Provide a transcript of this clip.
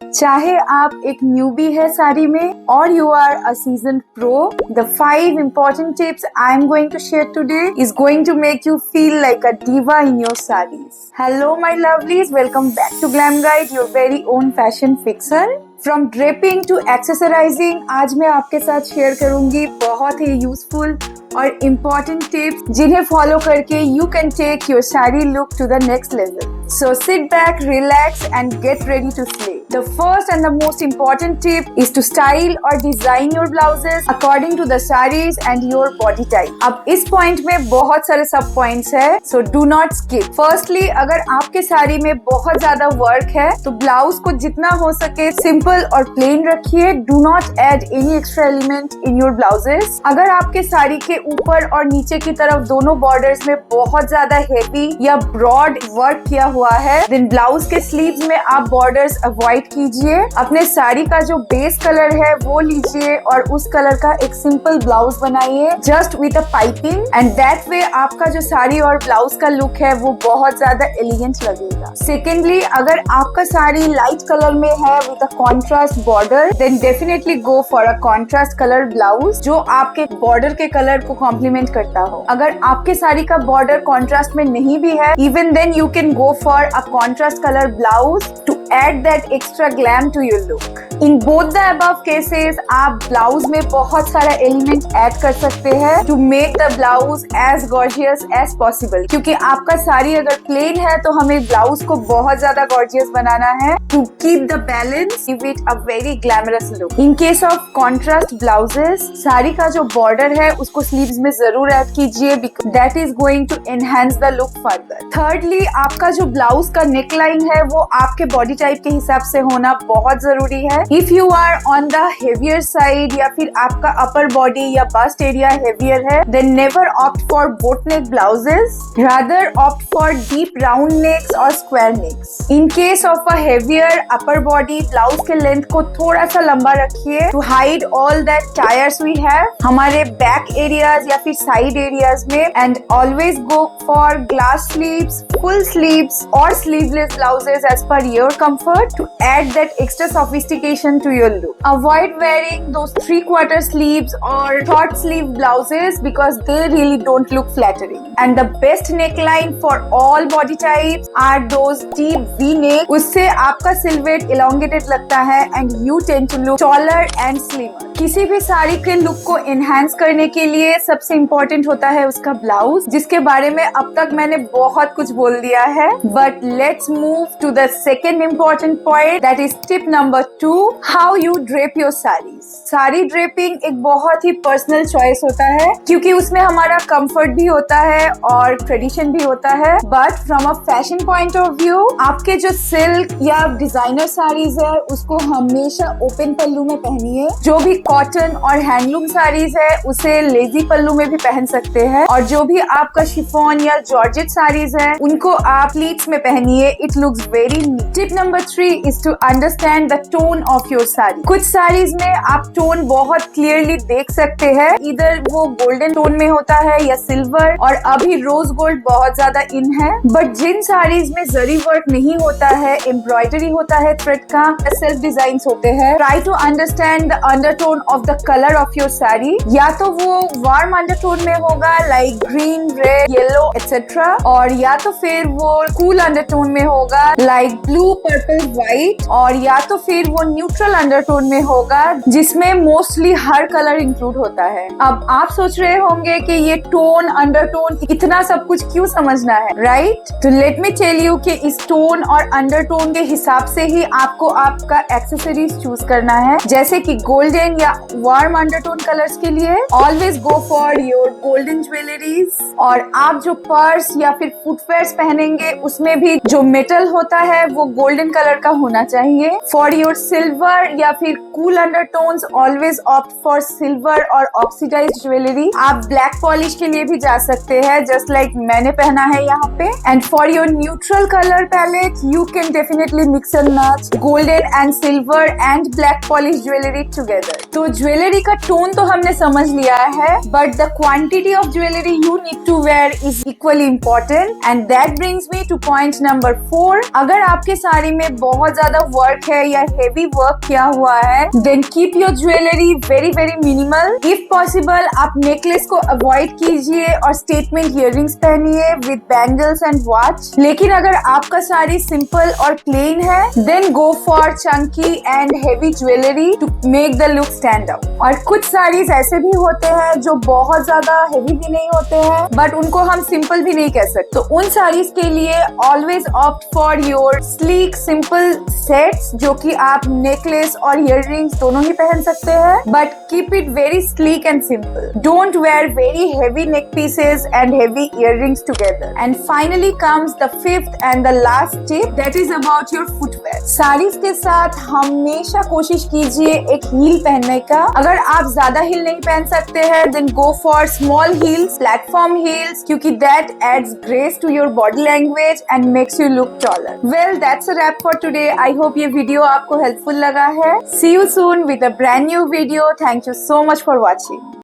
चाहे आप एक न्यूबी है साड़ी में और you are a season pro, the 5 important tips I am going to share today is going to make you feel like a diva in your sarees. Hello my lovelies, welcome back to Glam Guide, your very own fashion fixer. From draping to accessorizing, आज मैं आपके साथ share करूंगी बहुत ही useful और important tips जिन्हें follow करके you can take your sari look to the next level. So sit back, relax and get ready to slay. The first and the most important tip is to style or design your blouses according to the sarees and your body type. अब इस point में बहुत सारे सब points है, so do not skip. Firstly, अगर आपके साड़ी में बहुत ज्यादा वर्क है तो ब्लाउज को जितना हो सके सिंपल और प्लेन रखिए. Do not add any extra element in your blouses. अगर आपके साड़ी के ऊपर और नीचे की तरफ दोनों बॉर्डर्स में बहुत ज्यादा हेवी या ब्रॉड वर्क किया हुआ है, देन ब्लाउज के स्लीव्स में आप बॉर्डर्स अवॉइड कीजिए. अपने साड़ी का जो बेस कलर है वो लीजिए और उस कलर का एक सिंपल ब्लाउज बनाइए just with a piping, and that way आपका जो साड़ी और ब्लाउज का लुक है वो बहुत ज्यादा एलिगेंट लगेगा. सेकेंडली, अगर आपका साड़ी लाइट कलर में है with a contrast border, then definitely go for a contrast colour blouse जो आपके बॉर्डर के कलर को कॉम्प्लीमेंट करता हो. अगर आपके साड़ी का बॉर्डर कॉन्ट्रास्ट में नहीं भी है, even then you can go for a contrast color blouse to add that extra glam to your look. In both the above cases, आप ब्लाउज में बहुत सारा एलिमेंट ऐड कर सकते हैं to make the blouse as gorgeous as possible. क्योंकि आपका साड़ी अगर प्लेन है तो हमें ब्लाउज को बहुत ज्यादा gorgeous बनाना है to keep the balance, give it a very glamorous look. In case of contrast blouses, sari का जो बॉर्डर है उसको स्लीव्स में जरूर ऐड कीजिए because that is going to enhance the look further. Thirdly, आपका जो ब्लाउज का नेक लाइन है वो आपके बॉडी टाइप के हिसाब से होना बहुत जरूरी है. If you are on the heavier side या फिर आपका अपर बॉडी या बस्ट एरिया हेवियर है, then never opt for boat neck blouses, rather opt for deep round necks और square necks. In case of a heavier upper body, blouse के length को थोड़ा सा लंबा रखिए to hide all that tyres we have हमारे back areas या फिर साइड एरियाज में, and always go for glass sleeves, full sleeves or sleeveless blouses as per your comfort to add that extra sophistication to your look. Avoid wearing those 3/4 sleeves or short sleeve blouses because they really don't look flattering. And the best neckline for all body types are those deep V-neck. उससे आपका silhouette elongated लगता है and you tend to look taller and slimmer. किसी भी साड़ी के look को enhance करने के लिए सबसे इम्पोर्टेंट होता है उसका ब्लाउज, जिसके बारे में अब तक मैंने बहुत कुछ बोल दिया है. But let's move to the second important point, that is tip number 2, how you drape your saris. Sari draping एक बहुत ही पर्सनल चॉइस होता है क्योंकि उसमें हमारा कंफर्ट भी होता है और ट्रेडिशन भी होता है. But from a fashion point of view, आपके जो सिल्क या डिजाइनर साड़ीज है उसको हमेशा ओपन पल्लू में पहनिए. जो भी कॉटन और हैंडलूम साड़ीज है उसे लेजी पल्लू में भी पहन सकते हैं, और जो भी आपका शिफॉन या जॉर्जेट साड़ीज है उनको आप प्लीट्स में पहनिए. It looks very neat. Tip number 3 is to understand the tone of your sari. कुछ साड़ीज में आप टोन बहुत क्लियरली देख सकते हैं, इधर वो गोल्डन टोन में होता है या सिल्वर, और अभी रोज गोल्ड बहुत ज्यादा इन है. बट जिन साड़ीज में जरी वर्क नहीं होता है, एम्ब्रॉयडरी होता है थ्रेड का, सेल्फ डिजाइन होते हैं, try to understand the undertone of the colour of your sari. या तो वो वार्म अंडरटोन में होगा like green, red, yellow etcetera, और या तो फिर वो कूल अंडरटोन में होगा लाइक ब्लू, पर्पल, व्हाइट, और या तो फिर वो न्यूट्रल अंडरटोन में होगा जिसमें मोस्टली हर कलर इंक्लूड होता है. अब आप सोच रहे होंगे कि ये टोन, अंडरटोन, इतना सब कुछ क्यों समझना है, राइट? तो लेट मी टेल यू कि इस टोन और अंडरटोन के हिसाब से ही आपको आपका एक्सेसरीज चूज करना है. जैसे कि गोल्डन या वार्म अंडरटोन कलर्स के लिए always go for your golden jewelleries, और आप जो पर्स या फिर फुटवेयर्स पहनेंगे उसमें भी जो मेटल होता है वो गोल्डन कलर का होना चाहिए. फॉर योर सिल्वर या फिर cool undertones always opt for silver और ऑक्सीडाइज्ड ज्वेलरी. आप ब्लैक पॉलिश के लिए भी जा सकते हैं जस्ट लाइक मैंने पहना है यहाँ पे. And for your neutral colour palette you can definitely mix and match golden and silver and black polish jewellery together. तो ज्वेलरी का टोन तो हमने समझ लिया है, but the quantity of jewellery you need to wear is equally important and that brings me to point number 4। अगर आपके साड़ी में बहुत ज्यादा वर्क है या हेवी वर्क किया हुआ है, then keep your jewellery very very minimal. If possible आप नेकलेस को अवॉइड कीजिए और स्टेटमेंट इयररिंग्स पहनिए विद बैंगल्स एंड वॉच। लेकिन अगर आपका साड़ी सिंपल और प्लेन है, then go for chunky and heavy jewellery to make the look stand out. और कुछ साड़ीज ऐसे भी होते हैं जो बहुत ज्यादा हेवी भी नहीं होते हैं, बट उनको हम सिंपल भी नहीं कह सकते। तो उन साड़ीज के लिए always opt for your sleek simple sets, जो कि आप नेकलेस और इयररिंग्स दोनों ही पहन सकते हैं, but keep it very sleek and simple. Don't wear very heavy neck pieces and heavy earrings together. And finally comes the fifth and the last tip, that is about your footwear. Saris के साथ हमेशा कोशिश कीजिए एक heal पहनने का। अगर आप ज्यादा हील नहीं पहन सकते हैं, then go for small heels, platform heels, क्योंकि that adds grace to your body language and makes you look taller. Well, that's a wrap for today. I hope ये वीडियो आपको हेल्पफुल लगा है। See you soon with a brand new video. Thank you so much for watching.